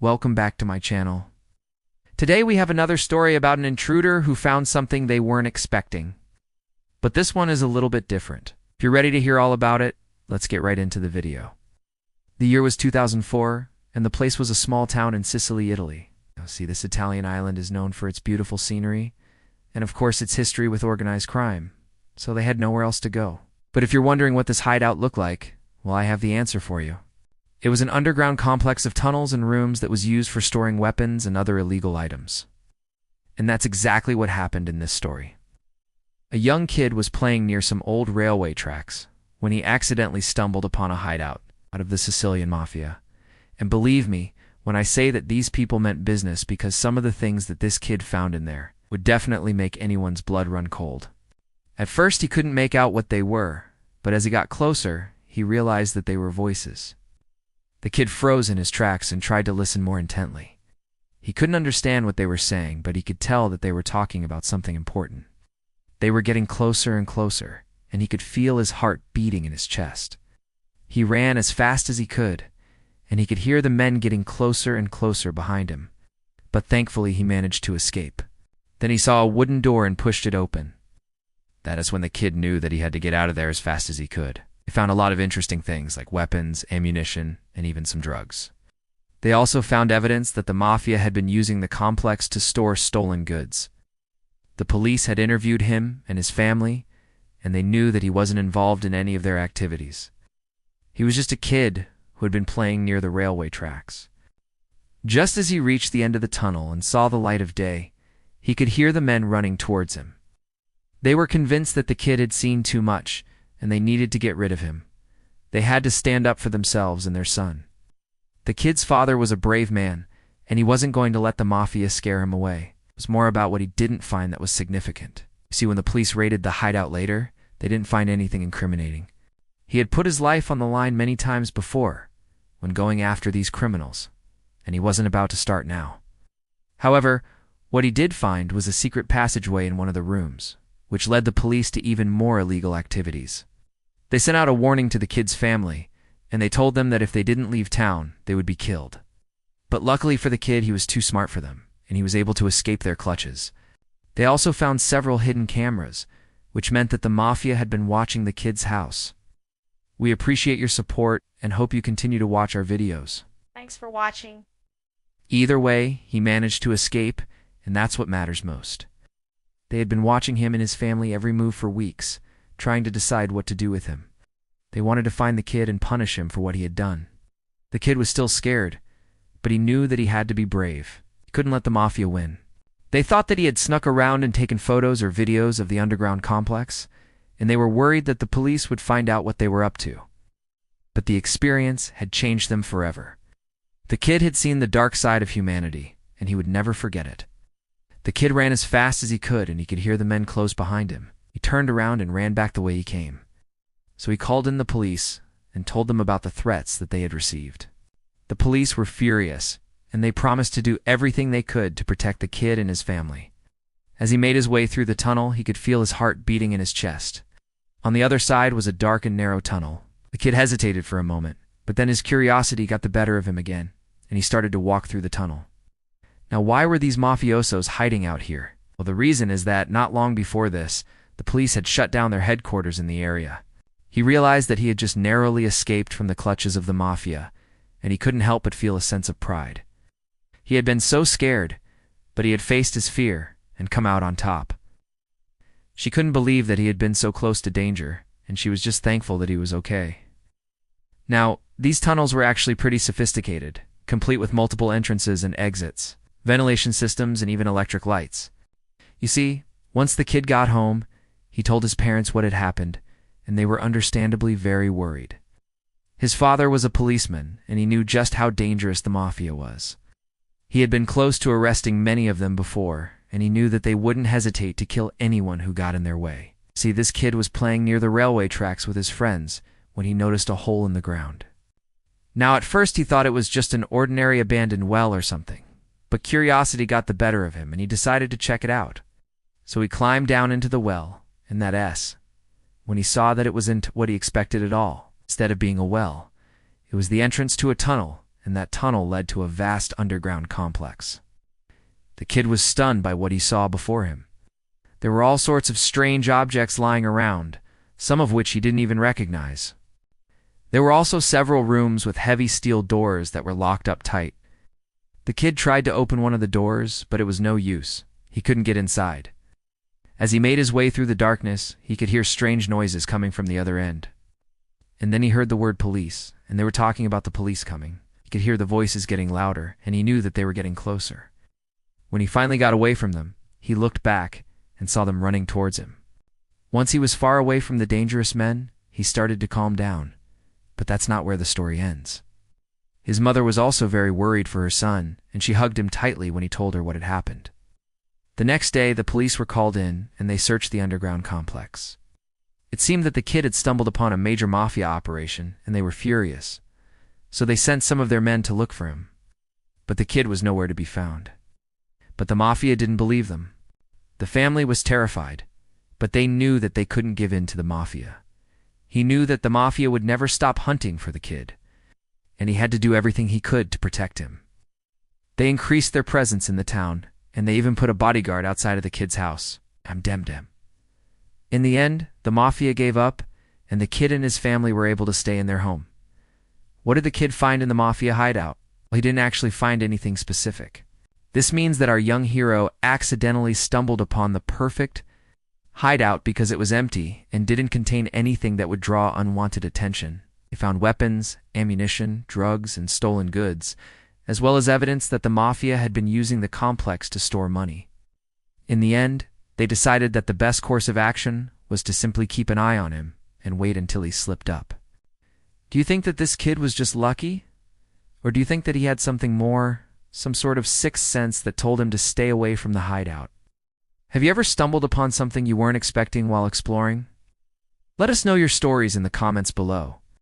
welcome back to my channel. Today we have another story about an intruder who found something they weren't expecting. But this one is a little bit different. If you're ready to hear all about it, let's get right into the video. The year was 2004, and the place was a small town in Sicily, Italy. Now, see, this Italian island is known for its beautiful scenery, and of course its history with organized crime, so they had nowhere else to go. But if you're wondering what this hideout looked like, well, I have the answer for you. It was an underground complex of tunnels and rooms that was used for storing weapons and other illegal items. And that's exactly what happened in this story. A young kid was playing near some old railway tracks when he accidentally stumbled upon a hideout out of the Sicilian Mafia. And believe me when I say that these people meant business, because some of the things that this kid found in there would definitely make anyone's blood run cold. At first he couldn't make out what they were, but as he got closer, he realized that they were voices. The kid froze in his tracks and tried to listen more intently. He couldn't understand what they were saying, but he could tell that they were talking about something important. They were getting closer and closer, and he could feel his heart beating in his chest. He ran as fast as he could, and he could hear the men getting closer and closer behind him. But thankfully he managed to escape. Then he saw a wooden door and pushed it open. That is when the kid knew that he had to get out of there as fast as he could. They found a lot of interesting things like weapons, ammunition, and even some drugs. They also found evidence that the Mafia had been using the complex to store stolen goods. The police had interviewed him and his family, and they knew that he wasn't involved in any of their activities. He was just a kid who had been playing near the railway tracks. Just as he reached the end of the tunnel and saw the light of day, he could hear the men running towards him. They were convinced that the kid had seen too much, and they needed to get rid of him. They had to stand up for themselves and their son. The kid's father was a brave man, and he wasn't going to let the Mafia scare him away. It was more about what he didn't find that was significant. You see, when the police raided the hideout later, they didn't find anything incriminating. He had put his life on the line many times before, when going after these criminals, and he wasn't about to start now. However, what he did find was a secret passageway in one of the rooms, which led the police to even more illegal activities. They sent out a warning to the kid's family, and they told them that if they didn't leave town, they would be killed. But luckily for the kid, he was too smart for them, and he was able to escape their clutches. They also found several hidden cameras, which meant that the Mafia had been watching the kid's house. We appreciate your support and hope you continue to watch our videos. Thanks for watching. Either way, he managed to escape, and that's what matters most. They had been watching him and his family every move for weeks, trying to decide what to do with him. They wanted to find the kid and punish him for what he had done. The kid was still scared, but he knew that he had to be brave. He couldn't let the Mafia win. They thought that he had snuck around and taken photos or videos of the underground complex, and they were worried that the police would find out what they were up to. But the experience had changed them forever. The kid had seen the dark side of humanity, and he would never forget it. The kid ran as fast as he could, and he could hear the men close behind him. He turned around and ran back the way he came. So he called in the police and told them about the threats that they had received. The police were furious, and they promised to do everything they could to protect the kid and his family. As he made his way through the tunnel, he could feel his heart beating in his chest. On the other side was a dark and narrow tunnel. The kid hesitated for a moment, but then his curiosity got the better of him again, and he started to walk through the tunnel. Now, why were these mafiosos hiding out here? Well, the reason is that not long before this, the police had shut down their headquarters in the area. He realized that he had just narrowly escaped from the clutches of the Mafia, and he couldn't help but feel a sense of pride. He had been so scared, but he had faced his fear and come out on top. She couldn't believe that he had been so close to danger, and she was just thankful that he was okay. Now, these tunnels were actually pretty sophisticated, complete with multiple entrances and exits, ventilation systems, and even electric lights. You see, once the kid got home, he told his parents what had happened, and they were understandably very worried. His father was a policeman, and he knew just how dangerous the Mafia was. He had been close to arresting many of them before, and he knew that they wouldn't hesitate to kill anyone who got in their way. See, this kid was playing near the railway tracks with his friends when he noticed a hole in the ground. Now, at first he thought it was just an ordinary abandoned well or something, but curiosity got the better of him, and he decided to check it out. So he climbed down into the well, and when he saw that it wasn't what he expected at all. Instead of being a well, it was the entrance to a tunnel, and that tunnel led to a vast underground complex. The kid was stunned by what he saw before him. There were all sorts of strange objects lying around, some of which he didn't even recognize. There were also several rooms with heavy steel doors that were locked up tight. The kid tried to open one of the doors, but it was no use. He couldn't get inside. As he made his way through the darkness, he could hear strange noises coming from the other end. And then he heard the word police, and they were talking about the police coming. He could hear the voices getting louder, and he knew that they were getting closer. When he finally got away from them, he looked back and saw them running towards him. Once he was far away from the dangerous men, he started to calm down. But that's not where the story ends. His mother was also very worried for her son, and she hugged him tightly when he told her what had happened. The next day, the police were called in, and they searched the underground complex. It seemed that the kid had stumbled upon a major mafia operation, and they were furious. So they sent some of their men to look for him. But the kid was nowhere to be found. But the mafia didn't believe them. The family was terrified, but they knew that they couldn't give in to the mafia. He knew that the mafia would never stop hunting for the kid, and he had to do everything he could to protect him. They increased their presence in the town, and they even put a bodyguard outside of the kid's house. Dem. In the end, the mafia gave up, and the kid and his family were able to stay in their home. What did the kid find in the Mafia Hideout? Well, he didn't actually find anything specific. This means that our young hero accidentally stumbled upon the perfect hideout because it was empty and didn't contain anything that would draw unwanted attention. He found weapons, ammunition, drugs, and stolen goods, as well as evidence that the mafia had been using the complex to store money. In the end, they decided that the best course of action was to simply keep an eye on him and wait until he slipped up. Do you think that this kid was just lucky? Or do you think that he had something more, some sort of sixth sense that told him to stay away from the hideout? Have you ever stumbled upon something you weren't expecting while exploring? Let us know your stories in the comments below.